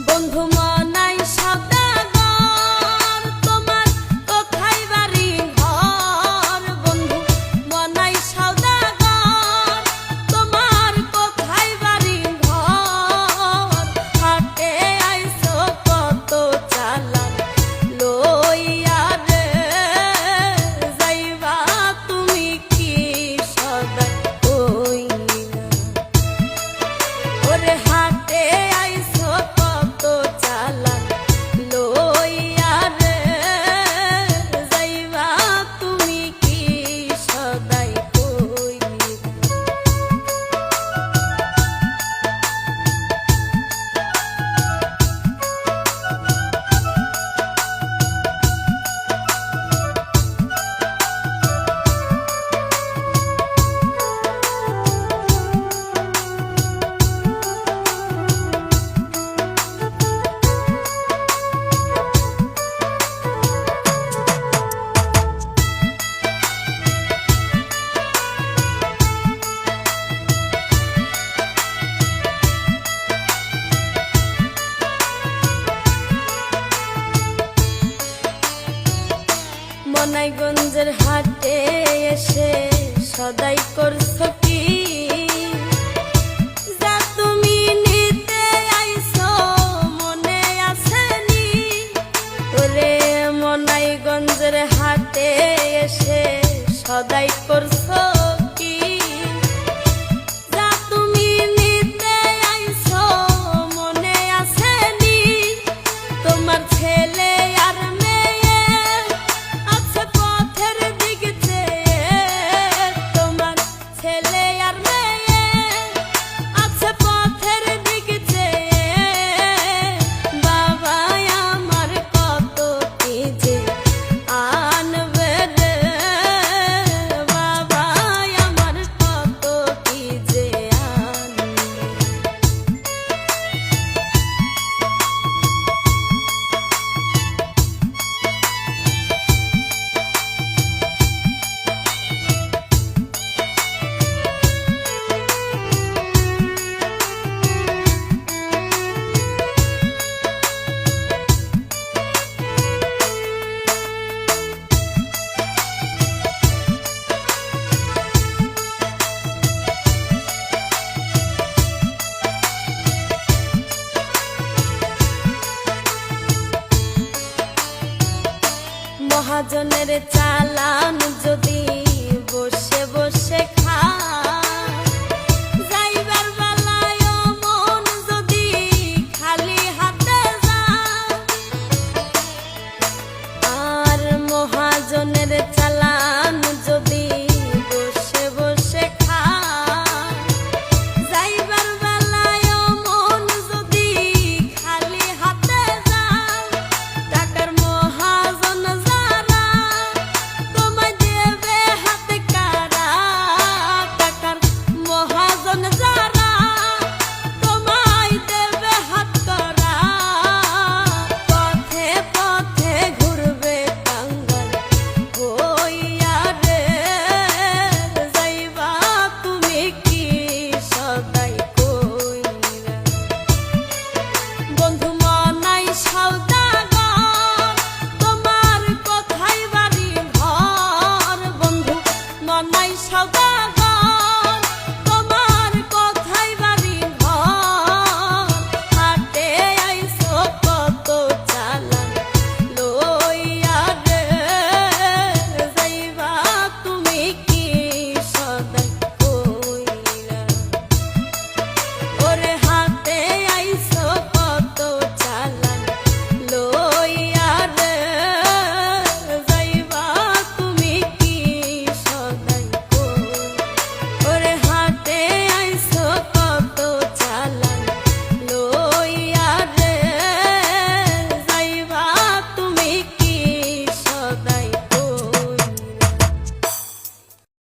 বন্ধু মনাই সদাগর তোমার কোথায় বাড়ি ঘর বন্ধু মনাই সদাগর তোমার কোথায় বাড়ি ঘর হাটে আইছো কত চালান লইয়া রে যাইবা তুমি কি সদাই কইলা ওরে হাটে আইছো কত চালান লইয়া রে যাইবা তুমি কি সদাই কইলা মনাইগঞ্জের হাটে এসে সদাই করছো কি যা তুমি নিতে আইছো মনে আসেনি ওরে মনাইগঞ্জের হাটে এসে সদাই করছো কি যা তুমি নিতে আইছো মনে আসেনি তোমার ছেলে আর মেয়ে আছে পথের দিক চেয়ে তোমার ছেলে আর মেয়ে আছে পথের দিক চেয়ে বাবা আমার কত কি যে আনবে রে বাবা আমার কত কি যে আনবে মহাজনের চালান যদি